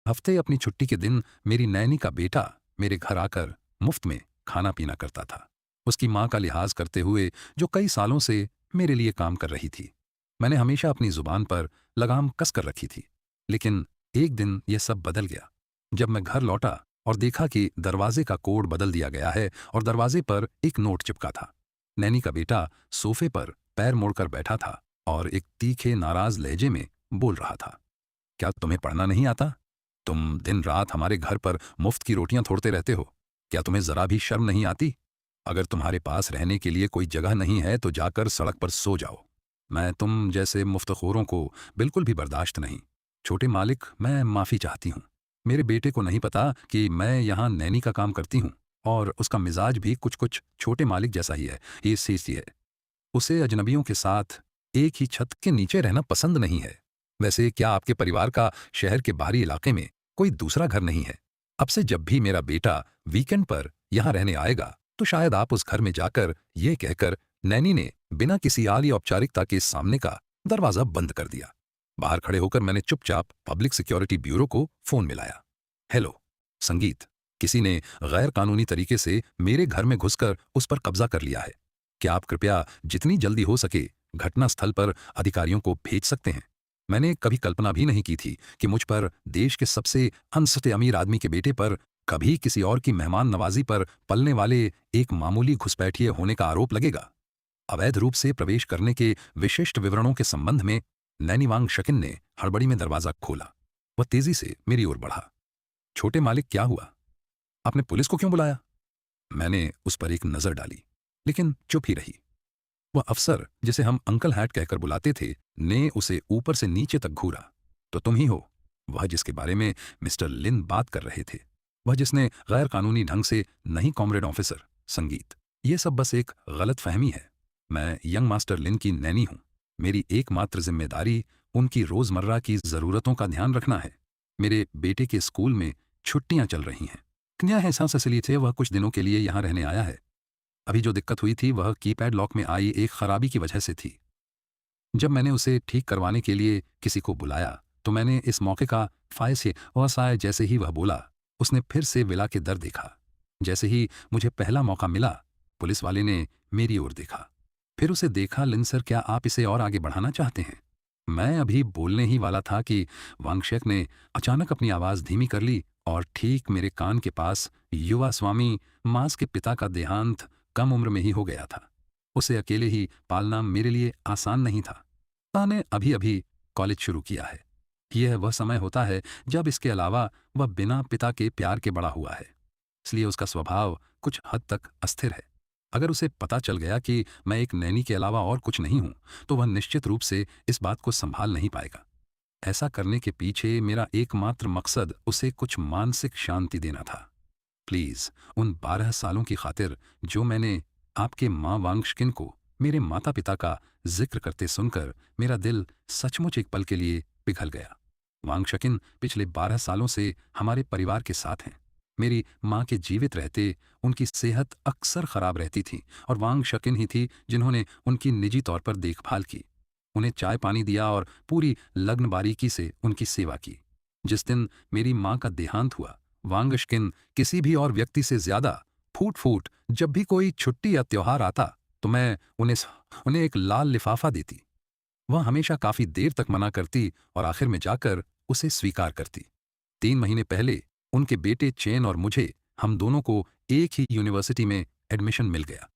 हफ्ते अपनी छुट्टी के दिन मेरी नैनी का बेटा मेरे घर आकर मुफ्त में खाना पीना करता था, उसकी माँ का लिहाज करते हुए जो कई सालों से मेरे लिए काम कर रही थी। मैंने हमेशा अपनी जुबान पर लगाम कस कर रखी थी, लेकिन एक दिन यह सब बदल गया जब मैं घर लौटा और देखा कि दरवाजे का कोड बदल दिया गया है और दरवाजे पर एक नोट चिपका था। नैनी का बेटा सोफे पर पैर मोड़कर बैठा था और एक तीखे नाराज लहजे में बोल रहा था, क्या तुम्हें पढ़ना नहीं आता? तुम दिन रात हमारे घर पर मुफ्त की रोटियां थोड़ते रहते हो। क्या तुम्हें जरा भी शर्म नहीं आती? अगर तुम्हारे पास रहने के लिए कोई जगह नहीं है तो जाकर सड़क पर सो जाओ। मैं तुम जैसे मुफ्तखोरों को बिल्कुल भी बर्दाश्त नहीं। छोटे मालिक, मैं माफी चाहती हूँ। मेरे बेटे को नहीं पता कि मैं यहाँ नैनी का काम करती हूँ और उसका मिजाज भी कुछ कुछ छोटे मालिक जैसा ही है। ये सी है, उसे अजनबियों के साथ एक ही छत के नीचे रहना पसंद नहीं है। वैसे क्या आपके परिवार का शहर के बाहरी इलाके में कोई दूसरा घर नहीं है? अब से जब भी मेरा बेटा वीकेंड पर यहाँ रहने आएगा तो शायद आप उस घर में जाकर ये कहकर। नैनी ने बिना किसी आली औपचारिकता के सामने का दरवाजा बंद कर दिया। बाहर खड़े होकर मैंने चुपचाप पब्लिक सिक्योरिटी ब्यूरो को फोन मिलाया। हेलो संगीत, किसी ने गैर कानूनी तरीके से मेरे घर में घुसकर उस पर कब्जा कर लिया है। क्या आप कृपया जितनी जल्दी हो सके घटना स्थल पर अधिकारियों को भेज सकते हैं? मैंने कभी कल्पना भी नहीं की थी कि मुझ पर, देश के सबसे अनसते अमीर आदमी के बेटे पर, कभी किसी और की मेहमान नवाजी पर पलने वाले एक मामूली घुसपैठिए होने का आरोप लगेगा। अवैध रूप से प्रवेश करने के विशिष्ट विवरणों के संबंध में नैनी वांगशकिन ने हड़बड़ी में दरवाजा खोला। वह तेजी से मेरी ओर बढ़ा। छोटे मालिक, क्या हुआ? आपने पुलिस को क्यों बुलाया? मैंने उस पर एक नजर डाली, लेकिन चुप ही रही। वह अफसर, जिसे हम अंकल हैट कहकर बुलाते थे, ने उसे ऊपर से नीचे तक घूरा। तो तुम ही हो वह जिसके बारे में मिस्टर लिन बात कर रहे थे, वह जिसने गैर कानूनी ढंग से। नहीं कॉमरेड ऑफिसर संगीत, ये सब बस एक गलत फहमी है। मैं यंग मास्टर लिन की नैनी हूं। मेरी एकमात्र जिम्मेदारी उनकी रोजमर्रा की जरूरतों का ध्यान रखना है। मेरे बेटे के स्कूल में छुट्टियां चल रही हैं। कन्या है सांस असली थे, वह कुछ दिनों के लिए यहां रहने आया है। अभी जो दिक्कत हुई थी वह कीपैड लॉक में आई एक खराबी की वजह से थी। जब मैंने उसे ठीक करवाने के लिए किसी को बुलाया तो मैंने इस मौके का फायसे वसाय। जैसे ही वह बोला, उसने फिर से विला के दर देखा। जैसे ही मुझे पहला मौका मिला, पुलिस वाले ने मेरी ओर देखा, फिर उसे देखा। लिन सर, क्या आप इसे और आगे बढ़ाना चाहते हैं? मैं अभी बोलने ही वाला था कि वांगशेक ने अचानक अपनी आवाज धीमी कर ली और ठीक मेरे कान के पास युवा स्वामी मास के पिता का देहांत कम उम्र में ही हो गया था। उसे अकेले ही पालना मेरे लिए आसान नहीं था। ने अभी अभी कॉलेज शुरू किया है। यह वह समय होता है जब इसके अलावा वह बिना पिता के प्यार के बड़ा हुआ है, इसलिए उसका स्वभाव कुछ हद तक अस्थिर है। अगर उसे पता चल गया कि मैं एक नैनी के अलावा और कुछ नहीं हूं तो वह निश्चित रूप से इस बात को संभाल नहीं पाएगा। ऐसा करने के पीछे मेरा एकमात्र मकसद उसे कुछ मानसिक शांति देना था। प्लीज, उन 12 सालों की खातिर जो मैंने आपके माँ वांगशकिन को मेरे माता पिता का जिक्र करते सुनकर मेरा दिल सचमुच एक पल के लिए पिघल गया। वांगशकिन पिछले 12 सालों से हमारे परिवार के साथ हैं। मेरी माँ के जीवित रहते उनकी सेहत अक्सर खराब रहती थी और वांगशकिन ही थी जिन्होंने उनकी निजी तौर पर देखभाल की, उन्हें चाय पानी दिया और पूरी लग्न बारीकी से उनकी सेवा की। जिस दिन मेरी माँ का देहांत हुआ, वांगशकिन किसी भी और व्यक्ति से ज्यादा फूट फूट जब भी कोई छुट्टी या त्योहार आता तो मैं उन्हें एक लाल लिफाफा देती। वह हमेशा काफी देर तक मना करती और आखिर में जाकर उसे स्वीकार करती। 3 महीने पहले उनके बेटे चेन और मुझे, हम दोनों को एक ही यूनिवर्सिटी में एडमिशन मिल गया।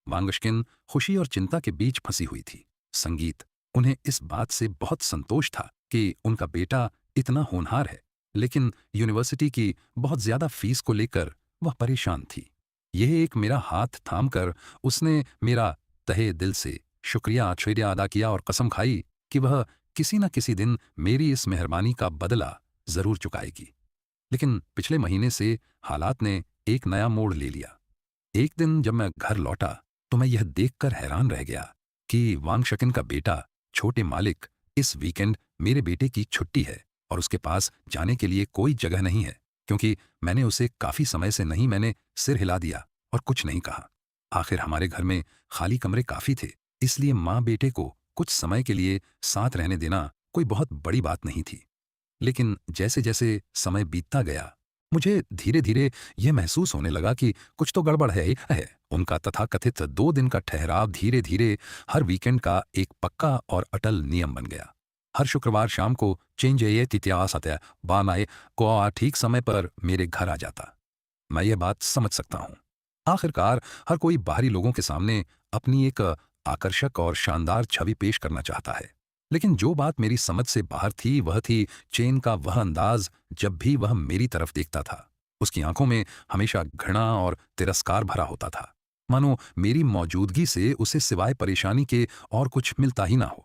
वांगशकिन खुशी और चिंता के बीच फंसी हुई थी। संगीत, उन्हें इस बात से बहुत संतोष था कि उनका बेटा इतना होनहार है, लेकिन यूनिवर्सिटी की बहुत ज्यादा फीस को लेकर वह परेशान थी। यह एक मेरा हाथ थामकर उसने मेरा तहे दिल से शुक्रिया आश्चर्य अदा किया और कसम खाई कि वह किसी न किसी दिन मेरी इस मेहरबानी का बदला जरूर चुकाएगी। लेकिन पिछले महीने से हालात ने एक नया मोड़ ले लिया। एक दिन जब मैं घर लौटा तो मैं यह देखकर हैरान रह गया कि वांगशकिन का बेटा छोटे मालिक, इस वीकेंड मेरे बेटे की छुट्टी है और उसके पास जाने के लिए कोई जगह नहीं है, क्योंकि मैंने उसे काफी समय से नहीं। मैंने सिर हिला दिया और कुछ नहीं कहा। आखिर हमारे घर में खाली कमरे काफी थे, इसलिए माँ बेटे को कुछ समय के लिए साथ रहने देना कोई बहुत बड़ी बात नहीं थी। लेकिन जैसे जैसे समय बीतता गया, मुझे धीरे धीरे यह महसूस होने लगा कि कुछ तो गड़बड़ है। उनका तथाकथित 2 दिन का ठहराव धीरे धीरे हर वीकेंड का एक पक्का और अटल नियम बन गया। हर शुक्रवार शाम को चेंज तिथियास आते बानाए को ठीक समय पर मेरे घर आ जाता। मैं ये बात समझ सकता हूँ। आखिरकार हर कोई बाहरी लोगों के सामने अपनी एक आकर्षक और शानदार छवि पेश करना चाहता है। लेकिन जो बात मेरी समझ से बाहर थी वह थी चेन का वह अंदाज जब भी वह मेरी तरफ देखता था। उसकी आंखों में हमेशा घृणा और तिरस्कार भरा होता था, मानो मेरी मौजूदगी से उसे सिवाय परेशानी के और कुछ मिलता ही ना हो।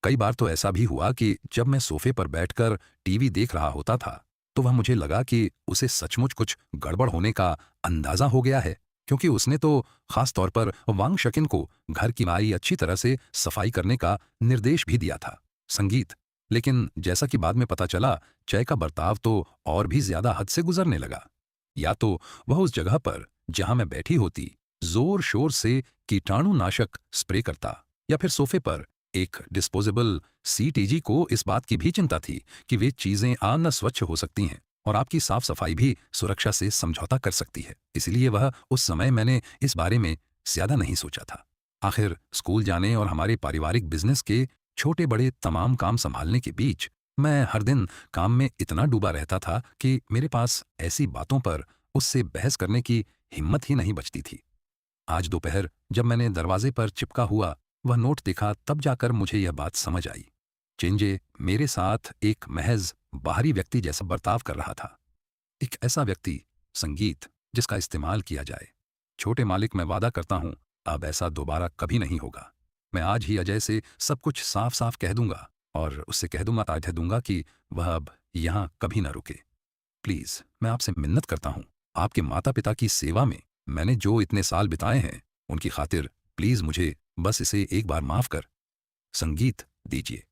कई बार तो ऐसा भी हुआ कि जब मैं सोफे पर बैठकर टीवी देख रहा होता था तो वह मुझे लगा कि उसे सचमुच कुछ गड़बड़ होने का अंदाजा हो गया है, क्योंकि उसने तो खास तौर पर वांग शकिन को घर की माई अच्छी तरह से सफाई करने का निर्देश भी दिया था। संगीत। लेकिन जैसा कि बाद में पता चला, चय का बर्ताव तो और भी ज्यादा हद से गुजरने लगा। या तो वह उस जगह पर जहां मैं बैठी होती जोर शोर से कीटाणुनाशक स्प्रे करता, या फिर सोफे पर एक डिस्पोजेबल सीटीजी को इस बात की भी चिंता थी कि वे चीजें न स्वच्छ हो सकती हैं और आपकी साफ सफाई भी सुरक्षा से समझौता कर सकती है। इसलिए वह उस समय मैंने इस बारे में ज्यादा नहीं सोचा था। आखिर स्कूल जाने और हमारे पारिवारिक बिजनेस के छोटे बड़े तमाम काम संभालने के बीच मैं हर दिन काम में इतना डूबा रहता था कि मेरे पास ऐसी बातों पर उससे बहस करने की हिम्मत ही नहीं बचती थी। आज दोपहर जब मैंने दरवाजे पर चिपका हुआ वह नोट देखा तब जाकर मुझे यह बात समझ आई। चेंजे मेरे साथ एक महज बाहरी व्यक्ति जैसा बर्ताव कर रहा था। एक ऐसा व्यक्ति, संगीत, जिसका इस्तेमाल किया जाए। छोटे मालिक, मैं वादा करता हूं अब ऐसा दोबारा कभी नहीं होगा। मैं आज ही अजय से सब कुछ साफ साफ कह दूंगा और उससे कह दूंगा, ताकि दूंगा कि वह अब यहां कभी ना रुके। प्लीज, मैं आपसे मिन्नत करता हूं, आपके माता पिता की सेवा में मैंने जो इतने साल बिताए हैं उनकी खातिर प्लीज मुझे बस इसे एक बार माफ कर संगीत दीजिए।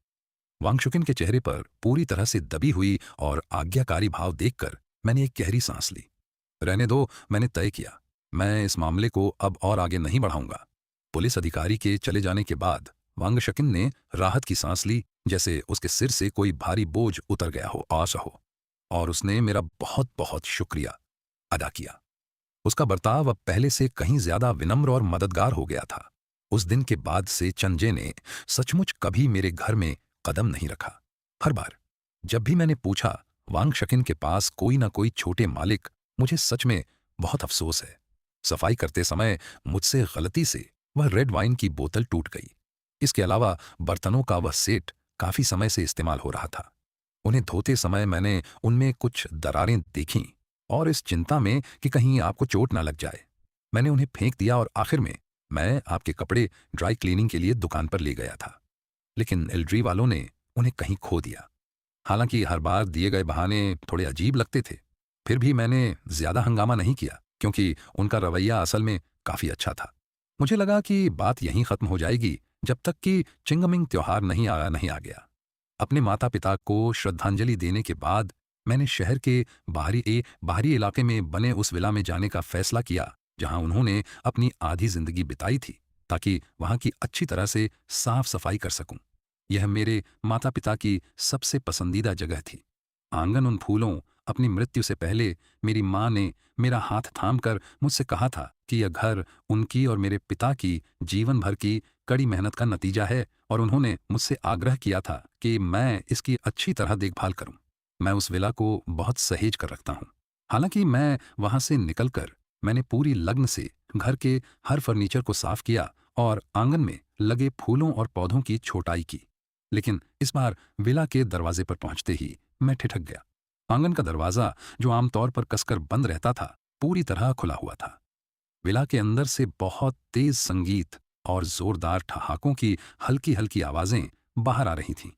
वांगशुकिन के चेहरे पर पूरी तरह से दबी हुई और आज्ञाकारी भाव देखकर मैंने एक गहरी सांस ली। रहने दो, मैंने तय किया, मैं इस मामले को अब और आगे नहीं बढ़ाऊंगा। पुलिस अधिकारी के चले जाने के बाद वांगशकिन ने राहत की सांस ली, जैसे उसके सिर से कोई भारी बोझ उतर गया हो, आशा हो, और उसने मेरा बहुत बहुत शुक्रिया अदा किया। उसका बर्ताव अब पहले से कहीं ज्यादा विनम्र और मददगार हो गया था। उस दिन के बाद से चंजे ने सचमुच कभी मेरे घर में कदम नहीं रखा। हर बार जब भी मैंने पूछा, वांगशकिन के पास कोई ना कोई छोटे मालिक, मुझे सच में बहुत अफसोस है। सफाई करते समय मुझसे गलती से वह रेड वाइन की बोतल टूट गई। इसके अलावा बर्तनों का वह सेट काफी समय से इस्तेमाल हो रहा था। उन्हें धोते समय मैंने उनमें कुछ दरारें देखीं और इस चिंता में कि कहीं आपको चोट ना लग जाए, मैंने उन्हें फेंक दिया और आखिर में मैं आपके कपड़े ड्राई क्लीनिंग के लिए दुकान पर ले गया था। लेकिन एल्ड्री वालों ने उन्हें कहीं खो दिया। हालांकि हर बार दिए गए बहाने थोड़े अजीब लगते थे, फिर भी मैंने ज्यादा हंगामा नहीं किया क्योंकि उनका रवैया असल में काफी अच्छा था। मुझे लगा कि बात यहीं खत्म हो जाएगी जब तक कि चिंगमिंग त्योहार नहीं आ गया। अपने माता पिता को श्रद्धांजलि देने के बाद मैंने शहर के बाहरी इलाके में बने उस विला में जाने का फैसला किया जहां उन्होंने अपनी आधी जिंदगी बिताई थी, ताकि वहां की अच्छी तरह से साफ सफाई कर सकूं। यह मेरे माता पिता की सबसे पसंदीदा जगह थी। आंगन उन फूलों, अपनी मृत्यु से पहले मेरी माँ ने मेरा हाथ थामकर मुझसे कहा था कि यह घर उनकी और मेरे पिता की जीवन भर की कड़ी मेहनत का नतीजा है, और उन्होंने मुझसे आग्रह किया था कि मैं इसकी अच्छी तरह देखभाल करूं। मैं उस विला को बहुत सहेज कर रखता हूं। हालांकि मैं वहां से निकलकर मैंने पूरी लगन से घर के हर फर्नीचर को साफ किया और आंगन में लगे फूलों और पौधों की छोटाई की। लेकिन इस बार विला के दरवाजे पर पहुंचते ही मैं ठिठक गया। आंगन का दरवाजा, जो आमतौर पर कसकर बंद रहता था, पूरी तरह खुला हुआ था। विला के अंदर से बहुत तेज संगीत और जोरदार ठहाकों की हल्की हल्की आवाजें बाहर आ रही थीं।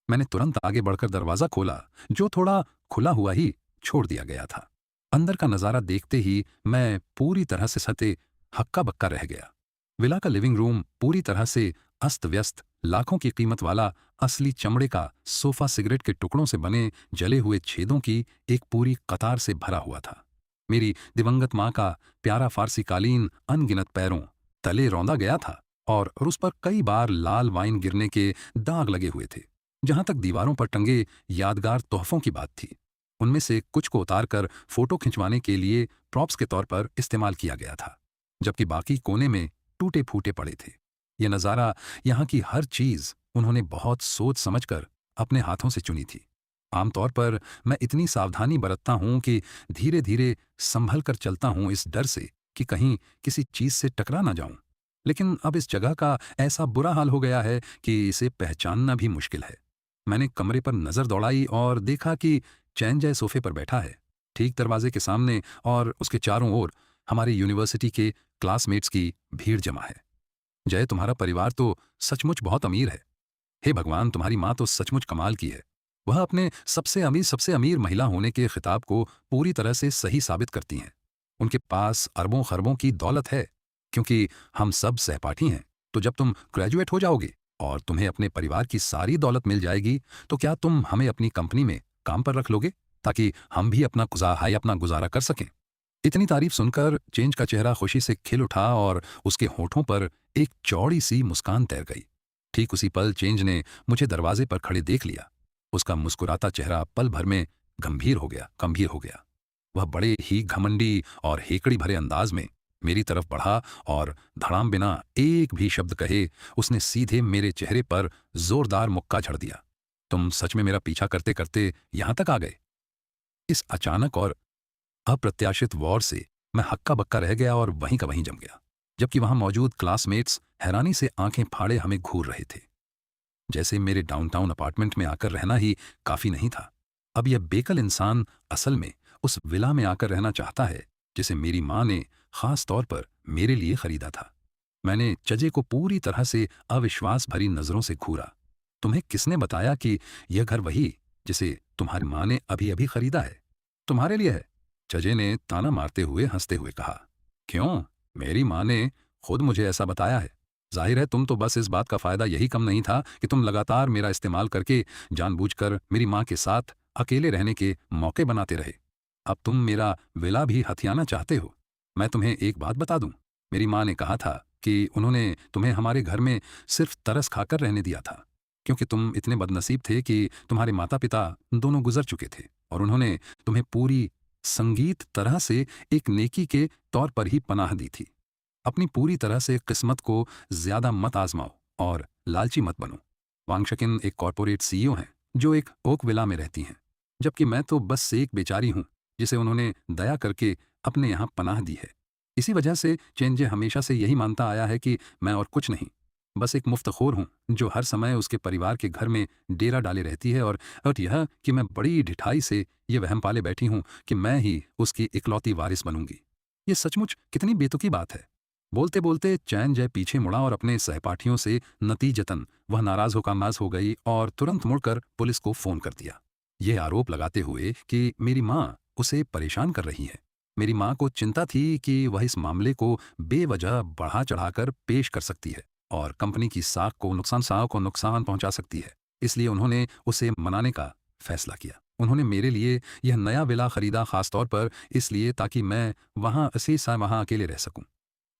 मैंने तुरंत आगे बढ़कर दरवाजा खोला, जो थोड़ा खुला हुआ ही छोड़ दिया गया था। अंदर का नजारा देखते ही मैं पूरी तरह से सते हक्का बक्का रह गया। विला का लिविंग रूम पूरी तरह से अस्त व्यस्त, लाखों की कीमत वाला असली चमड़े का सोफा सिगरेट के टुकड़ों से बने जले हुए छेदों की एक पूरी कतार से भरा हुआ था। मेरी दिवंगत माँ का प्यारा फारसी कालीन अनगिनत पैरों तले रौंदा गया था और उस पर कई बार लाल वाइन गिरने के दाग लगे हुए थे। जहां तक दीवारों पर टंगे यादगार तोहफों की बात थी, उनमें से कुछ को उतारकर फोटो खिंचवाने के लिए प्रॉप्स के तौर पर इस्तेमाल किया गया था, जबकि बाकी कोने में टूटे फूटे पड़े थे। यह नज़ारा, यहाँ की हर चीज़ उन्होंने बहुत सोच समझकर अपने हाथों से चुनी थी। आमतौर पर मैं इतनी सावधानी बरतता हूँ कि धीरे धीरे संभल कर चलता हूँ, इस डर से कि कहीं किसी चीज़ से टकरा ना जाऊं। लेकिन अब इस जगह का ऐसा बुरा हाल हो गया है कि इसे पहचानना भी मुश्किल है। मैंने कमरे पर नज़र दौड़ाई और देखा कि चैन जय सोफे पर बैठा है, ठीक दरवाजे के सामने, और उसके चारों ओर हमारी यूनिवर्सिटी के क्लासमेट्स की भीड़ जमा है। जय, तुम्हारा परिवार तो सचमुच बहुत अमीर है। हे भगवान, तुम्हारी माँ तो सचमुच कमाल की है। वह अपने सबसे अमीर महिला होने के खिताब को पूरी तरह से सही साबित करती हैं। उनके पास अरबों खरबों की दौलत है, क्योंकि हम सब सहपाठी हैं। तो जब तुम ग्रेजुएट हो जाओगे और तुम्हें अपने परिवार की सारी दौलत मिल जाएगी, तो क्या तुम हमें अपनी कंपनी में काम पर रख लोगे, ताकि हम भी अपना गुजारा कर सकें? इतनी तारीफ सुनकर चेंज का चेहरा खुशी से खिल उठा और उसके होठों पर एक चौड़ी सी मुस्कान तैर गई। ठीक उसी पल चेंज ने मुझे दरवाजे पर खड़े देख लिया। उसका मुस्कुराता चेहरा पल भर में गंभीर हो गया। वह बड़े ही घमंडी और हेकड़ी भरे अंदाज में मेरी तरफ बढ़ा और धड़ाम बिना एक भी शब्द कहे उसने सीधे मेरे चेहरे पर जोरदार मुक्का झड़ दिया। तुम सच में मेरा पीछा करते करते यहां तक आ गए? इस अचानक और अप्रत्याशित वॉर से मैं हक्का बक्का रह गया और वहीं का वहीं जम गया, जबकि वहां मौजूद क्लासमेट्स हैरानी से आंखें फाड़े हमें घूर रहे थे। जैसे मेरे डाउनटाउन अपार्टमेंट में आकर रहना ही काफी नहीं था, अब यह बेकल इंसान असल में उस विला में आकर रहना चाहता है जिसे मेरी माँ ने खास तौर पर मेरे लिए खरीदा था। मैंने चजे को पूरी तरह से अविश्वास भरी नजरों से घूरा। तुम्हें किसने बताया कि यह घर वही जिसे तुम्हारी माँ ने अभी अभी खरीदा है, तुम्हारे लिए है? चजे ने ताना मारते हुए हंसते हुए कहा। क्यों? मेरी माँ ने खुद मुझे ऐसा बताया है। जाहिर है तुम तो बस इस बात का फायदा यही कम नहीं था कि तुम लगातार मेरा इस्तेमाल करके जानबूझकर मेरी माँ के साथ अकेले रहने के मौके बनाते रहे। अब तुम मेरा विला भी हथियाना चाहते हो। मैं तुम्हें एक बात बता दूं, मेरी माँ ने कहा था कि उन्होंने तुम्हें हमारे घर में सिर्फ तरस खाकर रहने दिया था, क्योंकि तुम इतने बदनसीब थे कि तुम्हारे माता पिता दोनों गुजर चुके थे और उन्होंने तुम्हें पूरी संगीत तरह से एक नेकी के तौर पर ही पनाह दी थी। अपनी पूरी तरह से किस्मत को ज्यादा मत आजमाओ और लालची मत बनो। वांगशकिन एक कॉरपोरेट सीईओ हैं जो एक ओक विला में रहती हैं, जबकि मैं तो बस एक बेचारी हूं जिसे उन्होंने दया करके अपने यहाँ पनाह दी है। इसी वजह से चेंजे हमेशा से यही मानता आया है कि मैं और कुछ नहीं, बस एक मुफ्तखोर हूं जो हर समय उसके परिवार के घर में डेरा डाले रहती है, और यह कि मैं बड़ी ढिठाई से ये वहम पाले बैठी हूं कि मैं ही उसकी इकलौती वारिस बनूंगी। ये सचमुच कितनी बेतुकी बात है। बोलते बोलते चैन जय पीछे मुड़ा और अपने सहपाठियों से नतीजतन वह नाराज हो गई और तुरंत मुड़कर पुलिस को फोन कर दिया, यह आरोप लगाते हुए कि मेरी माँ उसे परेशान कर रही है। मेरी माँ को चिंता थी कि वह इस मामले को बेवजह बढ़ा चढ़ाकर पेश कर सकती है और कंपनी की साख को नुकसान पहुंचा सकती है। इसलिए उन्होंने उसे मनाने का फैसला किया। उन्होंने मेरे लिए यह नया विला खरीदा, खासतौर पर इसलिए ताकि मैं वहां अकेले रह सकूं।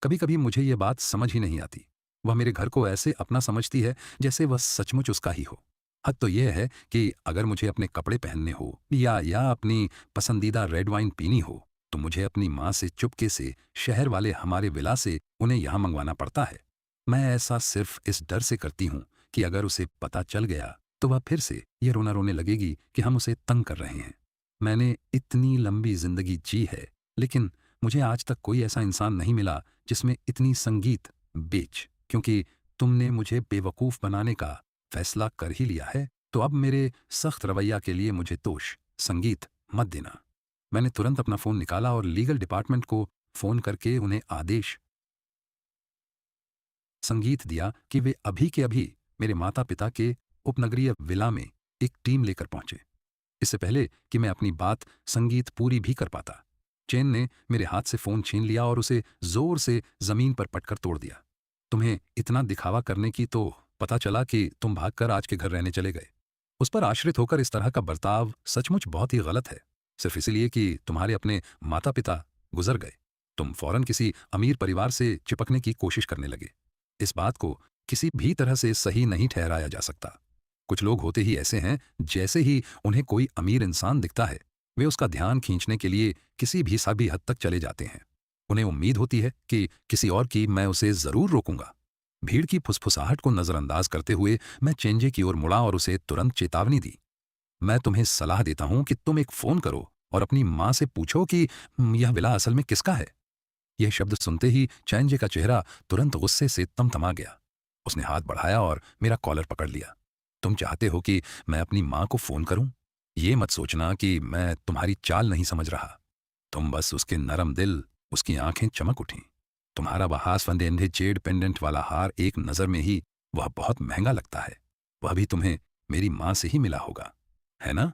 कभी कभी मुझे यह बात समझ ही नहीं आती। वह मेरे घर को ऐसे अपना समझती है जैसे वह सचमुच उसका ही हो। हद तो यह है कि अगर मुझे अपने कपड़े पहनने हो या अपनी पसंदीदा रेड वाइन पीनी हो, तो मुझे अपनी माँ से चुपके से शहर वाले हमारे विला से उन्हें यहाँ मंगवाना पड़ता है। मैं ऐसा सिर्फ इस डर से करती हूँ कि अगर उसे पता चल गया तो वह फिर से ये रोना रोने लगेगी कि हम उसे तंग कर रहे हैं। मैंने इतनी लंबी जिंदगी जी है, लेकिन मुझे आज तक कोई ऐसा इंसान नहीं मिला जिसमें इतनी संगीत बेच क्योंकि तुमने मुझे बेवकूफ़ बनाने का फैसला कर ही लिया है, तो अब मेरे सख्त रवैया के लिए मुझे दोष संगीत मत देना। मैंने तुरंत अपना फ़ोन निकाला और लीगल डिपार्टमेंट को फ़ोन करके उन्हें आदेश संगीत दिया कि वे अभी के अभी मेरे माता पिता के उपनगरीय विला में एक टीम लेकर पहुंचे। इससे पहले कि मैं अपनी बात संगीत पूरी भी कर पाता, चेन ने मेरे हाथ से फोन छीन लिया और उसे जोर से जमीन पर पटकर तोड़ दिया। तुम्हें इतना दिखावा करने की तो पता चला कि तुम भागकर आज के घर रहने चले गए। उस पर आश्रित होकर इस तरह का बर्ताव सचमुच बहुत ही गलत है, सिर्फ इसलिए कि तुम्हारे अपने माता पिता गुजर गए। तुम फौरन किसी अमीर परिवार से चिपकने की कोशिश करने लगे। इस बात को किसी भी तरह से सही नहीं ठहराया जा सकता। कुछ लोग होते ही ऐसे हैं, जैसे ही उन्हें कोई अमीर इंसान दिखता है, वे उसका ध्यान खींचने के लिए किसी भी सा भी हद तक चले जाते हैं। उन्हें उम्मीद होती है कि किसी और की मैं उसे जरूर रोकूंगा। भीड़ की फुसफुसाहट को नजरअंदाज करते हुए मैं चेंजे की ओर मुड़ा और उसे तुरंत चेतावनी दी। मैं तुम्हें सलाह देता हूं कि तुम एक फोन करो और अपनी मां से पूछो कि यह विला असल में किसका है। यह शब्द सुनते ही चैनजे का चेहरा तुरंत गुस्से से तमतमा गया। उसने हाथ बढ़ाया और मेरा कॉलर पकड़ लिया। तुम चाहते हो कि मैं अपनी मां को फोन करूं? ये मत सोचना कि मैं तुम्हारी चाल नहीं समझ रहा। तुम बस उसके नरम दिल, उसकी आंखें चमक उठीं। तुम्हारा वह हासफंदे जेड पेंडेंट वाला हार एक नजर में ही वह बहुत महंगा लगता है। वह भी तुम्हें मेरी मां से ही मिला होगा, है ना?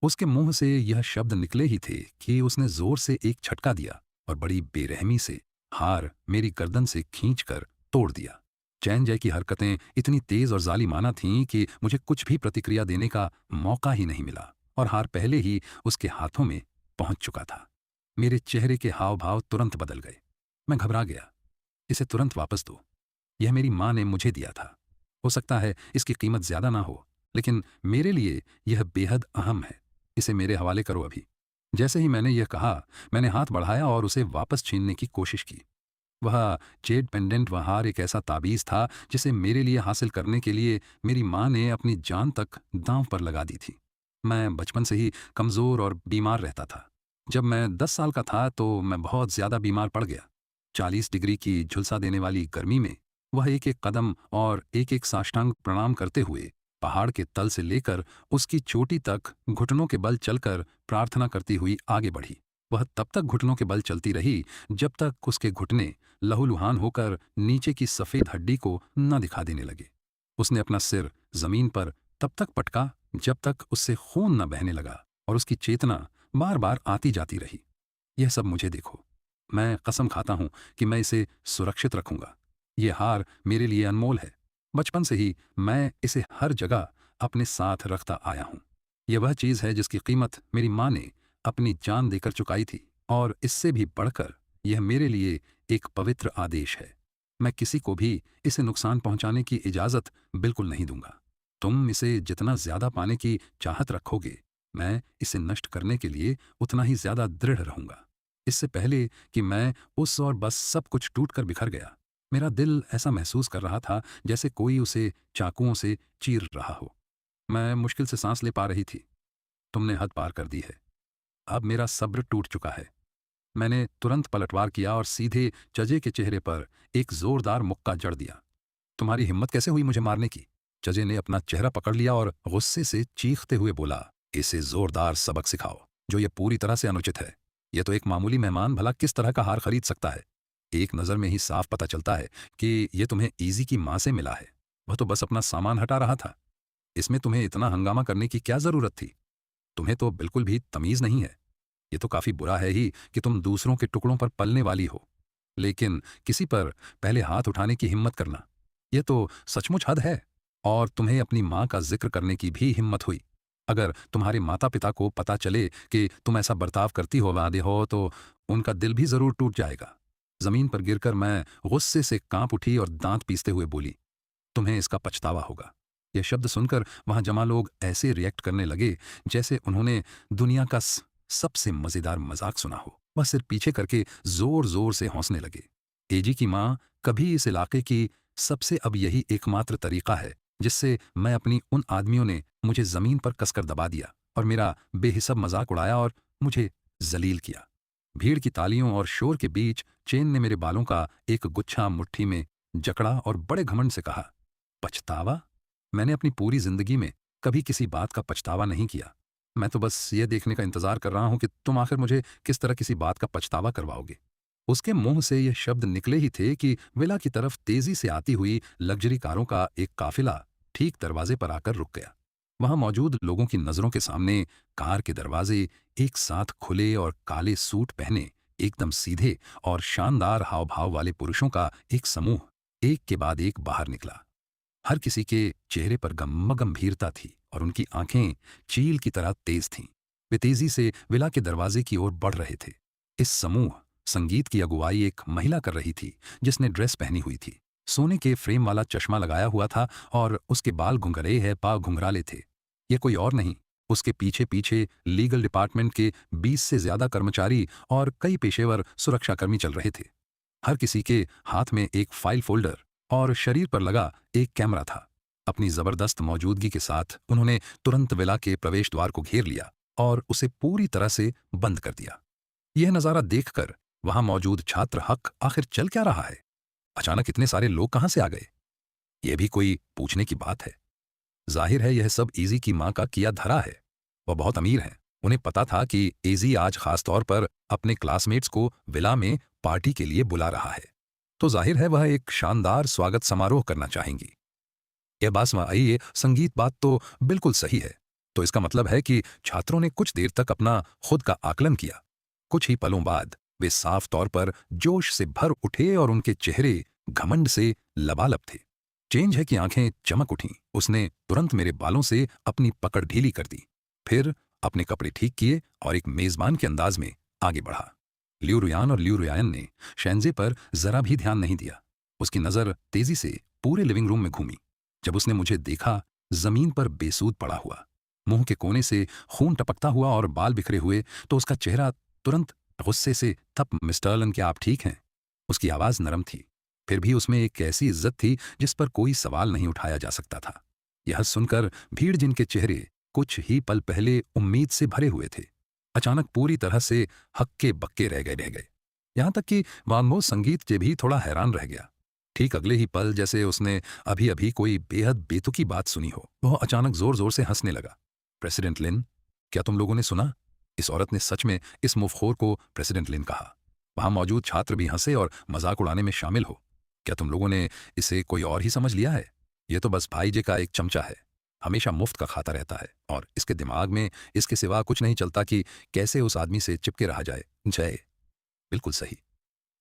उसके मुंह से यह शब्द निकले ही थे कि उसने जोर से एक झटका दिया और बड़ी बेरहमी से हार मेरी गर्दन से खींचकर तोड़ दिया। चैन जय की हरकतें इतनी तेज और जालिमाना थीं कि मुझे कुछ भी प्रतिक्रिया देने का मौका ही नहीं मिला और हार पहले ही उसके हाथों में पहुंच चुका था। मेरे चेहरे के हाव भाव तुरंत बदल गए। मैं घबरा गया। इसे तुरंत वापस दो। यह मेरी मां ने मुझे दिया था। हो सकता है इसकी कीमत ज्यादा ना हो, लेकिन मेरे लिए यह बेहद अहम है। इसे मेरे हवाले करो अभी। जैसे ही मैंने यह कहा, मैंने हाथ बढ़ाया और उसे वापस छीनने की कोशिश की। वह जेड पेंडेंट वह हार एक ऐसा ताबीज था जिसे मेरे लिए हासिल करने के लिए मेरी मां ने अपनी जान तक दांव पर लगा दी थी। मैं बचपन से ही कमजोर और बीमार रहता था। जब मैं 10 साल का था तो मैं बहुत ज्यादा बीमार पड़ गया। 40 डिग्री की झुलसा देने वाली गर्मी में वह एक एक कदम और एक एक साष्टांग प्रणाम करते हुए पहाड़ के तल से लेकर उसकी चोटी तक घुटनों के बल चलकर प्रार्थना करती हुई आगे बढ़ी। वह तब तक घुटनों के बल चलती रही जब तक उसके घुटने लहूलुहान होकर नीचे की सफेद हड्डी को न दिखा देने लगे। उसने अपना सिर जमीन पर तब तक पटका जब तक उससे खून न बहने लगा और उसकी चेतना बार बार आती जाती रही। यह सब मुझे देखो। मैं कसम खाता हूं कि मैं इसे सुरक्षित रखूंगा। यह हार मेरे लिए अनमोल है। बचपन से ही मैं इसे हर जगह अपने साथ रखता आया हूं। यह वह चीज है जिसकी कीमत मेरी मां ने अपनी जान देकर चुकाई थी और इससे भी बढ़कर यह मेरे लिए एक पवित्र आदेश है। मैं किसी को भी इसे नुकसान पहुंचाने की इजाजत बिल्कुल नहीं दूंगा। तुम इसे जितना ज्यादा पाने की चाहत रखोगे, मैं इसे नष्ट करने के लिए उतना ही ज्यादा दृढ़ रहूंगा। इससे पहले कि मैं उस और बस सब कुछ टूटकर बिखर गया, मेरा दिल ऐसा महसूस कर रहा था जैसे कोई उसे चाकुओं से चीर रहा हो। मैं मुश्किल से सांस ले पा रही थी। तुमने हद पार कर दी है। अब मेरा सब्र टूट चुका है। मैंने तुरंत पलटवार किया और सीधे चजे के चेहरे पर एक जोरदार मुक्का जड़ दिया। तुम्हारी हिम्मत कैसे हुई मुझे मारने की? चजे ने अपना चेहरा पकड़ लिया और गुस्से से चीखते हुए बोला, इसे जोरदार सबक सिखाओ, जो ये पूरी तरह से अनुचित है। यह तो एक मामूली मेहमान भला किस तरह का हार खरीद सकता है? एक नजर में ही साफ पता चलता है कि यह तुम्हें इजी की मां से मिला है। वह तो बस अपना सामान हटा रहा था। इसमें तुम्हें इतना हंगामा करने की क्या जरूरत थी? तुम्हें तो बिल्कुल भी तमीज नहीं है। ये तो काफी बुरा है ही कि तुम दूसरों के टुकड़ों पर पलने वाली हो, लेकिन किसी पर पहले हाथ उठाने की हिम्मत करना, यह तो सचमुच हद है। और तुम्हें अपनी मां का जिक्र करने की भी हिम्मत हुई। अगर तुम्हारे माता पिता को पता चले कि तुम ऐसा बर्ताव करती हो वादे हो तो उनका दिल भी जरूर टूट जाएगा। जमीन पर गिरकर मैं गुस्से से कांप उठी और दांत पीसते हुए बोली, तुम्हें इसका पछतावा होगा। यह शब्द सुनकर वहां जमा लोग ऐसे रिएक्ट करने लगे जैसे उन्होंने दुनिया का सबसे मजेदार मजाक सुना हो। वह सिर पीछे करके जोर जोर से हंसने लगे। एजी की मां कभी इस इलाके की सबसे अब यही एकमात्र तरीका है जिससे मैं अपनी उन आदमियों ने मुझे जमीन पर कसकर दबा दिया और मेरा बेहिसाब मजाक उड़ाया और मुझे जलील किया। भीड़ की तालियों और शोर के बीच चेन ने मेरे बालों का एक गुच्छा मुट्ठी में जकड़ा और बड़े घमंड से कहा, पछतावा? मैंने अपनी पूरी जिंदगी में कभी किसी बात का पछतावा नहीं किया। मैं तो बस ये देखने का इंतजार कर रहा हूं कि तुम आखिर मुझे किस तरह किसी बात का पछतावा करवाओगे। उसके मुंह से ये शब्द निकले ही थे कि विला की तरफ तेजी से आती हुई लग्जरी कारों का एक काफिला ठीक दरवाजे पर आकर रुक गया। वहां मौजूद लोगों की नजरों के सामने कार के दरवाजे एक साथ खुले और काले सूट पहने एकदम सीधे और शानदार हाव भाव वाले पुरुषों का एक समूह एक के बाद एक बाहर निकला। हर किसी के चेहरे पर गंभीरता थी और उनकी आंखें चील की तरह तेज थीं। वे तेजी से विला के दरवाजे की ओर बढ़ रहे थे। इस समूह संगीत की अगुवाई एक महिला कर रही थी जिसने ड्रेस पहनी हुई थी। सोने के फ्रेम वाला चश्मा लगाया हुआ था और उसके बाल घुंघरे है पाव घुंघराले थे। ये कोई और नहीं, उसके पीछे पीछे लीगल डिपार्टमेंट के 20 से ज्यादा कर्मचारी और कई पेशेवर सुरक्षाकर्मी चल रहे थे। हर किसी के हाथ में एक फाइल फोल्डर और शरीर पर लगा एक कैमरा था। अपनी जबरदस्त मौजूदगी के साथ उन्होंने तुरंत विला के प्रवेश द्वार को घेर लिया और उसे पूरी तरह से बंद कर दिया। यह नजारा देखकर वहां मौजूद छात्र हक आखिर चल क्या रहा है? अचानक इतने सारे लोग कहां से आ गए? यह भी कोई पूछने की बात है। जाहिर है यह सब एजी की मां का किया धरा है। वह बहुत अमीर हैं। उन्हें पता था कि एजी आज खास तौर पर अपने क्लासमेट्स को विला में पार्टी के लिए बुला रहा है, तो जाहिर है वह एक शानदार स्वागत समारोह करना चाहेंगी। यह बात ये संगीत बात तो बिल्कुल सही है। तो इसका मतलब है कि छात्रों ने कुछ देर तक अपना खुद का आकलन किया। कुछ ही पलों बाद वे साफ तौर पर जोश से भर उठे और उनके चेहरे घमंड से लबालब थे। चेंज है कि आंखें चमक उठीं। उसने तुरंत मेरे बालों से अपनी पकड़ ढीली कर दी, फिर अपने कपड़े ठीक किए और एक मेजबान के अंदाज में आगे बढ़ा। लियू रुयान और लियू रुयान ने शैंजे पर जरा भी ध्यान नहीं दिया। उसकी नजर तेजी से पूरे लिविंग रूम में घूमी। जब उसने मुझे देखा, जमीन पर बेसूद पड़ा हुआ, मुंह के कोने से खून टपकता हुआ और बाल बिखरे हुए, तो उसका चेहरा तुरंत गुस्से से तप मिस्टर अर्लन, क्या आप ठीक हैं? उसकी आवाज नरम थी, फिर भी उसमें एक ऐसी इज्जत थी जिस पर कोई सवाल नहीं उठाया जा सकता था। यह सुनकर भीड़ जिनके चेहरे कुछ ही पल पहले उम्मीद से भरे हुए थे, अचानक पूरी तरह से हक्के बक्के रह गए। यहां तक कि वांगमो संगीत जे भी थोड़ा हैरान रह गया। ठीक अगले ही पल, जैसे उसने अभी अभी कोई बेहद बेतुकी बात सुनी हो, वह अचानक जोर जोर से हंसने लगा। प्रेसिडेंट लिन, क्या तुम लोगों ने सुना? इस औरत ने सच में इस मुफ्तखोर को प्रेसिडेंट लिन कहा। वहां मौजूद छात्र भी हंसे और मजाक उड़ाने में शामिल हो। क्या तुम लोगों ने इसे कोई और ही समझ लिया है? यह तो बस भाईजे का एक चमचा है, हमेशा मुफ्त का खाता रहता है और इसके दिमाग में इसके सिवा कुछ नहीं चलता कि कैसे उस आदमी से चिपके रहा जाए। जय, बिल्कुल सही।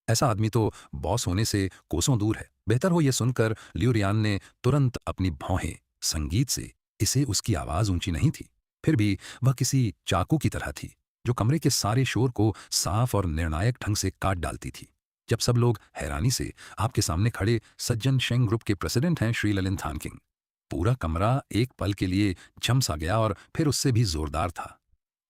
ऐसा आदमी तो बॉस होने से कोसों दूर है। बेहतर हो यह सुनकर लियू रियान ने तुरंत अपनी भौहें संगीत से, इसे उसकी आवाज ऊंची नहीं थी, फिर भी वह किसी चाकू की तरह थी जो कमरे के सारे शोर को साफ और निर्णायक ढंग से काट डालती थी। जब सब लोग हैरानी से आपके सामने खड़े सज्जन शेंग ग्रुप के प्रेसिडेंट हैं श्री ललिन थानकिंग, पूरा कमरा एक पल के लिए जम सा गया और फिर उससे भी जोरदार था।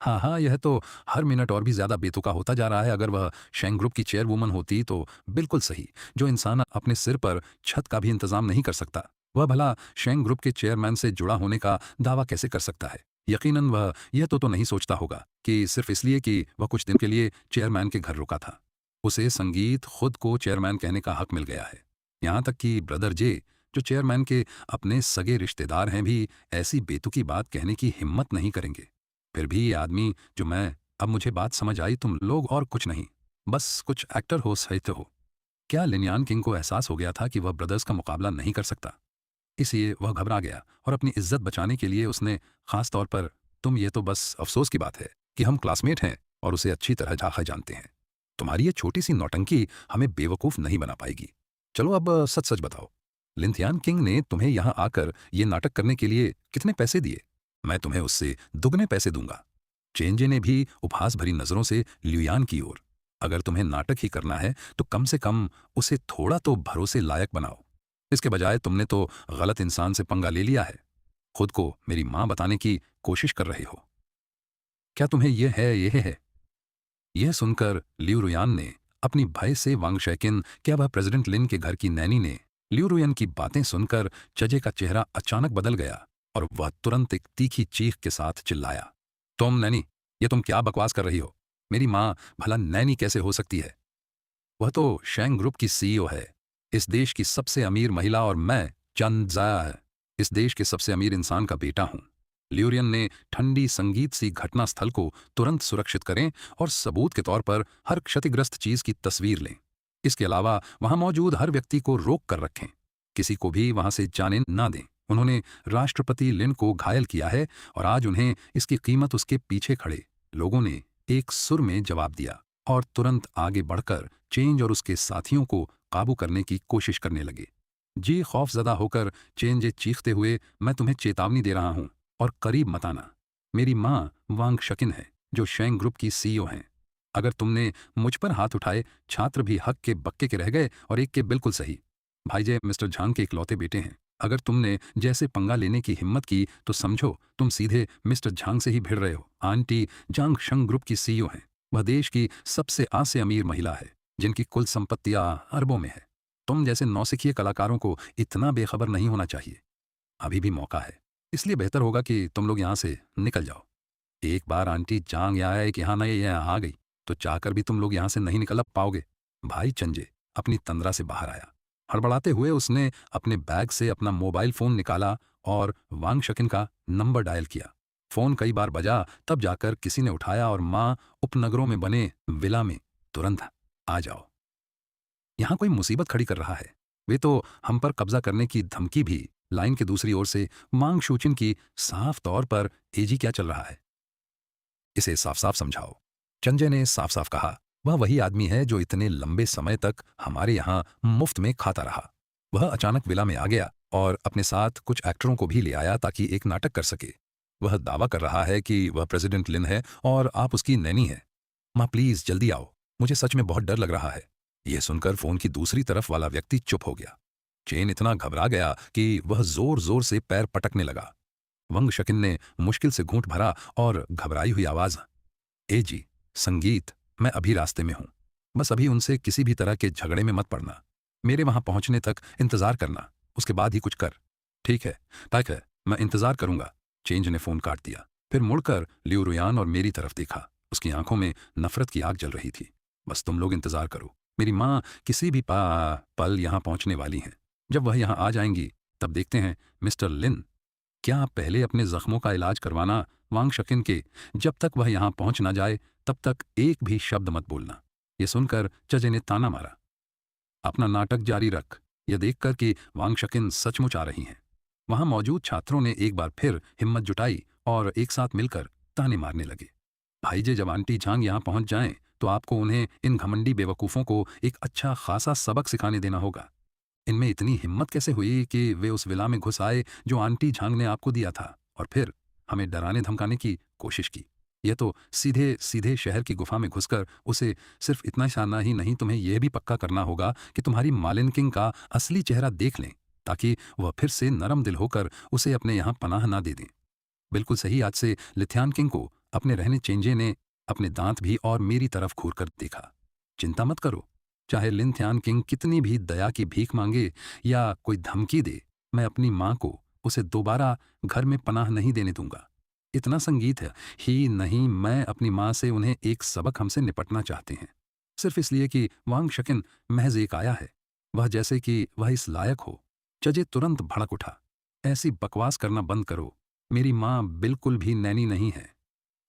हाँ हाँ, यह तो हर मिनट और भी ज्यादा बेतुका होता जा रहा है। अगर वह शेंग ग्रुप की चेयरवुमन होती तो बिल्कुल सही। जो इंसान अपने सिर पर छत का भी इंतजाम नहीं कर सकता, वह भला शेंग ग्रुप के चेयरमैन से जुड़ा होने का दावा कैसे कर सकता है? यकीनन वह यह तो नहीं सोचता होगा कि सिर्फ इसलिए कि वह कुछ दिन के लिए चेयरमैन के घर रुका था, उसे संगीत खुद को चेयरमैन कहने का हक मिल गया है। यहाँ तक कि ब्रदर जे, जो चेयरमैन के अपने सगे रिश्तेदार हैं, भी ऐसी बेतुकी बात कहने की हिम्मत नहीं करेंगे। फिर भी ये आदमी जो मैं, अब मुझे बात समझ आई, तुम लोग और कुछ नहीं, बस कुछ एक्टर हो साहित्य हो। क्या लिनयान किंग को एहसास हो गया था कि वह ब्रदर्स का मुकाबला नहीं कर सकता? इसलिए वह घबरा गया और अपनी इज्जत बचाने के लिए उसने खास तौर पर, तुम, ये तो बस अफसोस की बात है कि हम क्लासमेट हैं और उसे अच्छी तरह झाखा जानते हैं। तुम्हारी ये छोटी सी नौटंकी हमें बेवकूफ नहीं बना पाएगी। चलो अब सच सच बताओ, लिनथियान किंग ने तुम्हें यहां आकर ये नाटक करने के लिए कितने पैसे दिए? मैं तुम्हें उससे दुगने पैसे दूंगा। चेंजे ने भी उपहास भरी नजरों से लियुयान की ओर, अगर तुम्हें नाटक ही करना है तो कम से कम उसे थोड़ा तो भरोसे लायक बनाओ। इसके बजाय तुमने तो गलत इंसान से पंगा ले लिया है। खुद को मेरी मां बताने की कोशिश कर रहे हो। क्या तुम्हें यह है? यह सुनकर लियू रुयान ने अपनी भय से वांग शैकिन, क्या वह प्रेसिडेंट लिन के घर की नैनी ने, लियू रुयान की बातें सुनकर चजे का चेहरा अचानक बदल गया और वह तुरंत एक तीखी चीख के साथ चिल्लाया, तुम नैनी, ये तुम क्या बकवास कर रही हो? मेरी मां भला नैनी कैसे हो सकती है? वह तो शेंग ग्रुप की सीईओ है, इस देश की सबसे अमीर महिला, और मैं चंद ज़ाया, इस देश के सबसे अमीर इंसान का बेटा हूं। ल्यूरियन ने ठंडी संगीत सी घटना स्थल को तुरंत सुरक्षित करें और सबूत के तौर पर हर क्षतिग्रस्त चीज की तस्वीर लें। इसके अलावा वहां मौजूद हर व्यक्ति को रोक कर रखें, किसी को भी वहां से जाने ना दें। उन्होंने राष्ट्रपति लिन को घायल किया है और आज उन्हें इसकी कीमत उसके पीछे खड़े लोगों ने एक सुर में जवाब दिया और तुरंत आगे बढ़कर चेंज और उसके साथियों को काबू करने की कोशिश करने लगे। जी खौफजदा होकर चेंज चीखते हुए, मैं तुम्हें चेतावनी दे रहा हूं और करीब मत आना। मेरी मां वांग शकिन है जो शेंग ग्रुप की सीईओ हैं। अगर तुमने मुझ पर हाथ उठाए, छात्र भी हक के बक्के के रह गए और एक के बिल्कुल सही। भाईजे मिस्टर झांग के इकलौते बेटे हैं। अगर तुमने जैसे पंगा लेने की हिम्मत की तो समझो तुम सीधे मिस्टर झांग से ही भिड़ रहे हो। आंटी झांग शंग ग्रुप की सीईओ हैं। वह देश की सबसे आसे अमीर महिला है, जिनकी कुल संपत्तियां अरबों में है। तुम जैसे नौसिखिए कलाकारों को इतना बेखबर नहीं होना चाहिए। अभी भी मौका है, इसलिए बेहतर होगा कि तुम लोग यहाँ से निकल जाओ। एक बार आंटी जांग यहाँ आए कि हाँ ना, ये यहाँ आ गई तो चाहकर भी तुम लोग यहाँ से नहीं निकल पाओगे। भाई चंजे अपनी तंद्रा से बाहर आया। हड़बड़ाते हुए उसने अपने बैग से अपना मोबाइल फोन निकाला और वांग शकिन का नंबर डायल किया। फोन कई बार बजा, तब जाकर किसी ने उठाया और माँ उपनगरों में बने विला में तुरंत आ जाओ, यहाँ कोई मुसीबत खड़ी कर रहा है। वे तो हम पर कब्जा करने की धमकी भी। लाइन के दूसरी ओर से मांग शूचिन की साफ तौर पर एजी क्या चल रहा है, इसे साफ साफ समझाओ। चंजे ने साफ साफ कहा, वह वही आदमी है जो इतने लंबे समय तक हमारे यहाँ मुफ्त में खाता रहा। वह अचानक विला में आ गया और अपने साथ कुछ एक्टरों को भी ले आया ताकि एक नाटक कर सके। वह दावा कर रहा है कि वह प्रेसिडेंट लिन है और आप उसकी नैनी है। माँ प्लीज जल्दी आओ, मुझे सच में बहुत डर लग रहा है। यह सुनकर फोन की दूसरी तरफ वाला व्यक्ति चुप हो गया। चेन इतना घबरा गया कि वह जोर जोर से पैर पटकने लगा। वंग शकिन ने मुश्किल से घूंट भरा और घबराई हुई आवाज, ए जी संगीत, मैं अभी रास्ते में हूं। बस अभी उनसे किसी भी तरह के झगड़े में मत पड़ना। मेरे वहां पहुंचने तक इंतजार करना, उसके बाद ही कुछ कर। ठीक है तय है, मैं इंतजार करूंगा। चेंज ने फोन काट दिया। फिर मुड़कर लिऊ रुयान और मेरी तरफ देखा। उसकी आंखों में नफरत की आग जल रही थी। बस तुम लोग इंतजार करो, मेरी माँ किसी भी पल यहाँ पहुंचने वाली हैं। जब वह यहाँ आ जाएंगी तब देखते हैं। मिस्टर लिन, क्या आप पहले अपने जख्मों का इलाज करवाना वांग शकिन के। जब तक वह यहाँ पहुंच ना जाए तब तक एक भी शब्द मत बोलना। ये सुनकर चजे ने ताना मारा, अपना नाटक जारी रख। यह देखकर कि वांग शकिन सचमुच आ रही हैं, वहां मौजूद छात्रों ने एक बार फिर हिम्मत जुटाई और एक साथ मिलकर ताने मारने लगे। भाईजे जब आंटी झांग यहाँ पहुंच जाएं तो आपको उन्हें इन घमंडी बेवकूफ़ों को एक अच्छा खासा सबक सिखाने देना होगा। इनमें इतनी हिम्मत कैसे हुई कि वे उस विला में घुस आए जो आंटी झांग ने आपको दिया था, और फिर हमें डराने धमकाने की कोशिश की। यह तो सीधे सीधे शहर की गुफा में घुसकर उसे सिर्फ इतना शाना ही नहीं, तुम्हें यह भी पक्का करना होगा कि तुम्हारी मालिन किंग का असली चेहरा देख लें, ताकि वह फिर से नरम दिल होकर उसे अपने यहाँ पनाह ना दे दें। बिल्कुल सही। आज से लिथ्यान किंग को अपने रहने चेंजे ने अपने दांत भी और मेरी तरफ घूर कर देखा। चिंता मत करो, चाहे लिन थ्यान किंग कितनी भी दया की भीख मांगे या कोई धमकी दे, मैं अपनी माँ को उसे दोबारा घर में पनाह नहीं देने दूंगा। इतना संगीत है ही नहीं, मैं अपनी माँ से उन्हें एक सबक हमसे निपटना चाहते हैं, सिर्फ इसलिए कि वांग शकिन महज एक आया है, वह जैसे कि वह इस लायक हो। चजे तुरंत भड़क उठा, ऐसी बकवास करना बंद करो। मेरी माँ बिल्कुल भी नैनी नहीं है।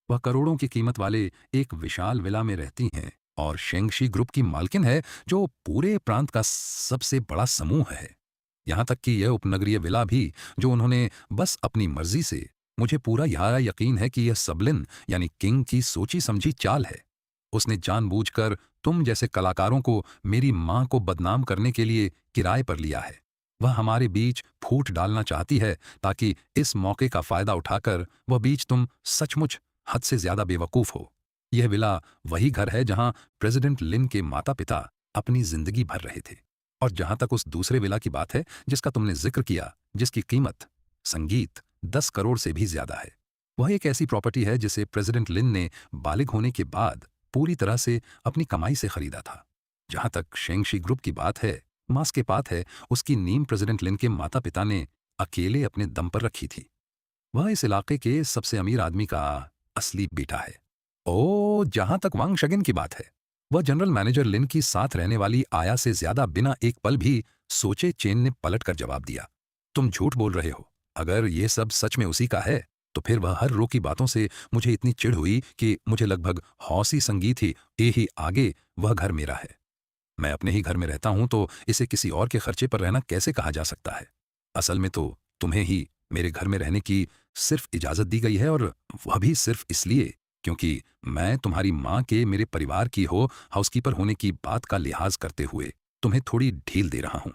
वह करोड़ों की कीमत वाले एक विशाल विला में रहती हैं और शेंगशी ग्रुप की मालकिन है, जो पूरे प्रांत का सबसे बड़ा समूह है। यहाँ तक कि यह उपनगरीय विला भी जो उन्होंने बस अपनी मर्जी से, मुझे पूरा यह यकीन है कि यह सबलिन यानी किंग की सोची समझी चाल है। उसने जानबूझकर तुम जैसे कलाकारों को मेरी माँ को बदनाम करने के लिए किराए पर लिया है। वह हमारे बीच फूट डालना चाहती है ताकि इस मौके का फायदा उठाकर वह बीच तुम सचमुच हद से ज्यादा बेवकूफ हो। यह विला वही घर है जहां प्रेसिडेंट लिन के माता पिता अपनी जिंदगी भर रहे थे। और जहां तक उस दूसरे विला की बात है जिसका तुमने जिक्र किया, जिसकी कीमत संगीत 10 करोड़ से भी ज्यादा है, वह एक ऐसी प्रॉपर्टी है जिसे प्रेसिडेंट लिन ने बालिग होने के बाद पूरी तरह से अपनी कमाई से खरीदा था। जहां तक शेंगशी ग्रुप की बात है, मास के पात है, उसकी नींव प्रेसिडेंट लिन के माता पिता ने अकेले अपने दम पर रखी थी। वह इस इलाके के सबसे अमीर आदमी का असली बेटा है। ओ, जहां तक वांग शगिन की बात है, वह जनरल मैनेजर लिन की साथ रहने वाली आया से ज्यादा बिना एक पल भी सोचे चेन ने पलटकर जवाब दिया, तुम झूठ बोल रहे हो। अगर यह सब सच में उसी का है तो फिर वह हर रो की बातों से मुझे इतनी चिढ़ हुई कि मुझे लगभग हौसी संगीत ही आगे वह घर मेरा है। मैं अपने ही घर में रहता हूं तो इसे किसी और के खर्चे पर रहना कैसे कहा जा सकता है। असल में तो तुम्हें ही मेरे घर में रहने की सिर्फ इजाजत दी गई है, और वह भी सिर्फ इसलिए क्योंकि मैं तुम्हारी माँ के मेरे परिवार की हाउसकीपर होने की बात का लिहाज करते हुए तुम्हें थोड़ी ढील दे रहा हूं।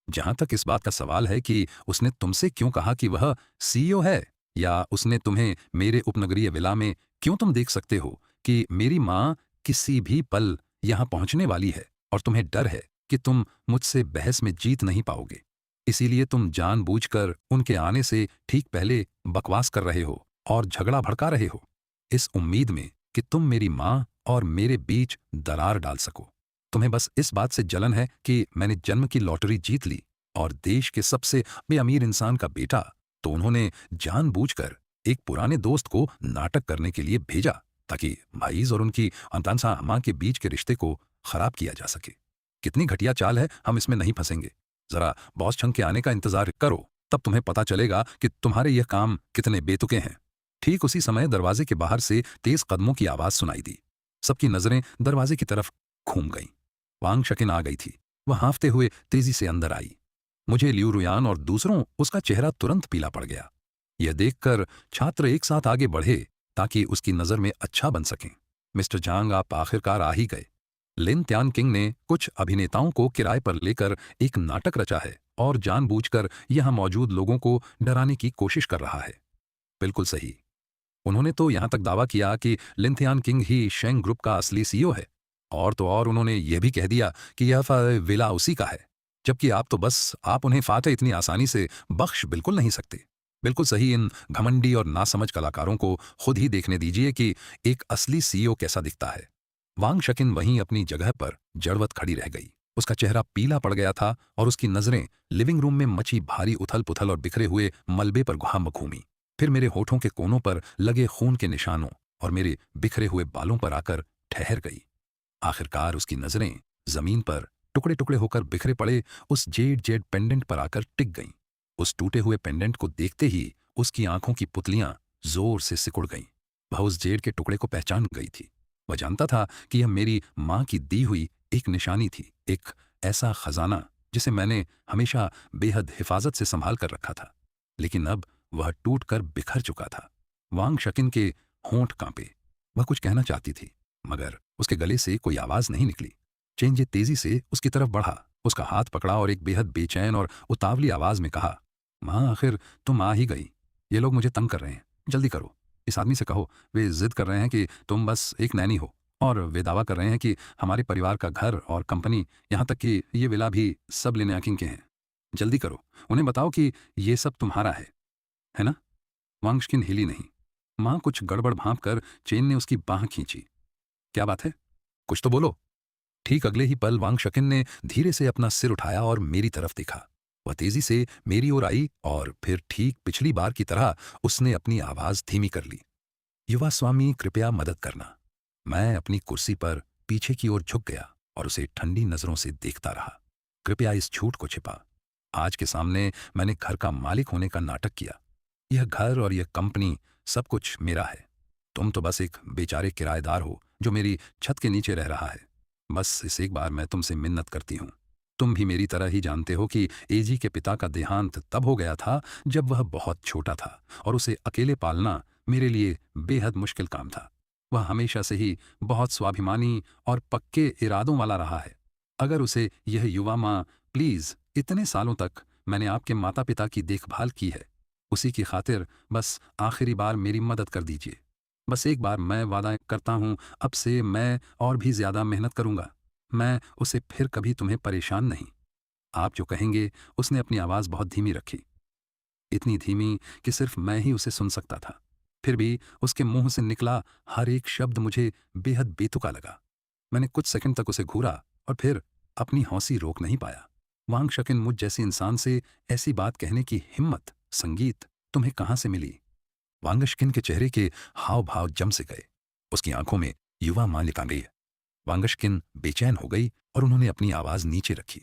जहां तक इस बात का सवाल है कि उसने तुमसे क्यों कहा कि वह सीईओ है, या उसने तुम्हें मेरे उपनगरीय विला में क्यों, तुम देख सकते हो कि मेरी माँ किसी भी पल यहां पहुंचने वाली है और तुम्हें डर है कि तुम मुझसे बहस में जीत नहीं पाओगे, इसीलिए तुम जानबूझकर उनके आने से ठीक पहले बकवास कर रहे हो और झगड़ा भड़का रहे हो, इस उम्मीद में कि तुम मेरी माँ और मेरे बीच दरार डाल सको। तुम्हें बस इस बात से जलन है कि मैंने जन्म की लॉटरी जीत ली और देश के सबसे बेअमीर इंसान का बेटा, तो उन्होंने जानबूझकर एक पुराने दोस्त को नाटक करने के लिए भेजा ताकि भाईज और उनकी अंतानसा अम्मा के बीच के रिश्ते को खराब किया जा सके। कितनी घटिया चाल है, हम इसमें नहीं फंसेंगे। जरा बॉस छंग के आने का इंतजार करो, तब तुम्हें पता चलेगा कि तुम्हारे यह काम कितने बेतुके हैं। ठीक उसी समय दरवाजे के बाहर से तेज कदमों की आवाज सुनाई दी। सबकी नजरें दरवाजे की तरफ घूम गईं। वांग शकिन आ गई थी। वह हाँफते हुए तेजी से अंदर आई। मुझे लियू रुयान और दूसरों उसका चेहरा तुरंत पीला पड़ गया। यह देखकर छात्र एक साथ आगे बढ़े ताकि उसकी नजर में अच्छा बन सकें। मिस्टर जांग, आप आखिरकार आ ही गए। लिन त्यान किंग ने कुछ अभिनेताओं को किराए पर लेकर एक नाटक रचा है और जानबूझकर यहां मौजूद लोगों को डराने की कोशिश कर रहा है। बिल्कुल सही। उन्होंने तो यहां तक दावा किया कि लिन त्यान किंग ही शेंग ग्रुप का असली सीईओ है, और तो और उन्होंने यह भी कह दिया कि यह विला उसी का है, जबकि आप उन्हें फाटे इतनी आसानी से बख्श बिल्कुल नहीं सकते। बिल्कुल सही। इन घमंडी और नासमझ कलाकारों को खुद ही देखने दीजिए कि एक असली सीईओ कैसा दिखता है। वांग शकिन वहीं अपनी जगह पर जड़वत खड़ी रह गई। उसका चेहरा पीला पड़ गया था और उसकी नजरें लिविंग रूम में मची भारी उथल पुथल और बिखरे हुए मलबे पर घूमी, फिर मेरे होठों के कोनों पर लगे खून के निशानों और मेरे बिखरे हुए बालों पर आकर ठहर गई। आखिरकार उसकी नजरें जमीन पर टुकड़े टुकड़े होकर बिखरे पड़े उस जेड पेंडेंट पर आकर टिक गईं। उस टूटे हुए पेंडेंट को देखते ही उसकी आंखों की पुतलियां जोर से सिकुड़ गईं। वह उस जेड के टुकड़े को पहचान गई थी। वह जानता था कि यह मेरी मां की दी हुई एक निशानी थी, एक ऐसा खजाना जिसे मैंने हमेशा बेहद हिफाजत से संभाल कर रखा था, लेकिन अब वह टूटकर बिखर चुका था। वांग शकिन के होंठ कांपे। वह कुछ कहना चाहती थी, मगर उसके गले से कोई आवाज नहीं निकली। चेंजे तेजी से उसकी तरफ बढ़ा, उसका हाथ पकड़ा और एक बेहद बेचैन और उतावली आवाज में कहा, मां, आखिर तुम आ ही गई। ये लोग मुझे तंग कर रहे हैं, जल्दी करो। इस आदमी से कहो, वे जिद कर रहे हैं कि तुम बस एक नैनी हो, और वे दावा कर रहे हैं कि हमारे परिवार का घर और कंपनी, यहां तक कि ये विला भी सब लिनयाकिंग के हैं। जल्दी करो, उन्हें बताओ कि ये सब तुम्हारा है ना? वांगशकिन हिली नहीं। मां कुछ गड़बड़ भांप कर चेन ने उसकी बाह खींची। क्या बात है, कुछ तो बोलो। ठीक अगले ही पल वांग शकिन ने धीरे से अपना सिर उठाया और मेरी तरफ देखा। वह तेजी से मेरी ओर आई और फिर ठीक पिछली बार की तरह उसने अपनी आवाज धीमी कर ली। युवा स्वामी, कृपया मदद करना। मैं अपनी कुर्सी पर पीछे की ओर झुक गया और उसे ठंडी नजरों से देखता रहा। कृपया इस झूठ को छिपा। आज के सामने मैंने घर का मालिक होने का नाटक किया। यह घर और यह कंपनी सब कुछ मेरा है। तुम तो बस एक बेचारे किराएदार हो जो मेरी छत के नीचे रह रहा है। बस इस एक बार मैं तुमसे मिन्नत करती हूं। तुम भी मेरी तरह ही जानते हो कि एजी के पिता का देहांत तब हो गया था जब वह बहुत छोटा था और उसे अकेले पालना मेरे लिए बेहद मुश्किल काम था। वह हमेशा से ही बहुत स्वाभिमानी और पक्के इरादों वाला रहा है। अगर उसे यह युवा माँ, प्लीज, इतने सालों तक मैंने आपके माता पिता की देखभाल की है, उसी की खातिर बस आखिरी बार मेरी मदद कर दीजिए। बस एक बार, मैं वादा करता हूं, अब से मैं और भी ज्यादा मेहनत करूंगा। मैं उसे फिर कभी तुम्हें परेशान नहीं। आप जो कहेंगे। उसने अपनी आवाज बहुत धीमी रखी, इतनी धीमी कि सिर्फ मैं ही उसे सुन सकता था। फिर भी उसके मुंह से निकला हर एक शब्द मुझे बेहद बेतुका लगा। मैंने कुछ सेकंड तक उसे घूरा और फिर अपनी हौंसी रोक नहीं पाया। वांग शकिन, मुझ जैसे इंसान से ऐसी बात कहने की हिम्मत, संगीत तुम्हें कहां से मिली? वांगशकिन के चेहरे के हाव भाव जम से गए। उसकी आंखों में युवा मां लिपा गई। वांगशकिन बेचैन हो गई और उन्होंने अपनी आवाज नीचे रखी।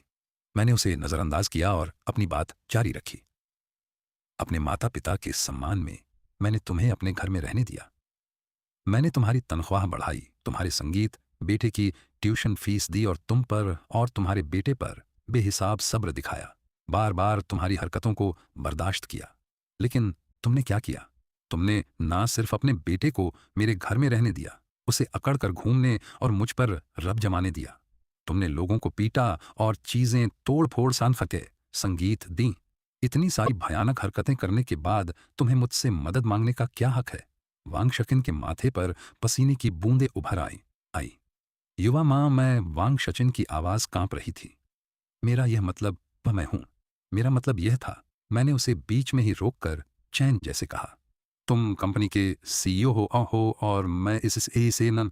मैंने उसे नजरअंदाज किया और अपनी बात जारी रखी। अपने माता पिता के सम्मान में मैंने तुम्हें अपने घर में रहने दिया। मैंने तुम्हारी तनख्वाह बढ़ाई, तुम्हारे संगीत बेटे की ट्यूशन फीस दी और तुम पर और तुम्हारे बेटे पर बेहिसाब सब्र दिखाया। बार बार तुम्हारी हरकतों को बर्दाश्त किया, लेकिन तुमने क्या किया? तुमने ना सिर्फ अपने बेटे को मेरे घर में रहने दिया, उसे अकड़ कर घूमने और मुझ पर रब जमाने दिया। तुमने लोगों को पीटा और चीजें तोड़ फोड़ फके संगीत दी। इतनी सारी भयानक हरकतें करने के बाद तुम्हें मुझसे मदद मांगने का क्या हक है? वांग शकिन के माथे पर पसीने की बूंदें उभर आई। युवा मां, मैं वांग शचिन की आवाज कांप रही थी। मेरा यह मतलब वह मैं हूं। मेरा मतलब यह था। मैंने उसे बीच में ही रोककर चैन जैसे कहा, तुम कंपनी के सीईओ हो और मैं इस ए से न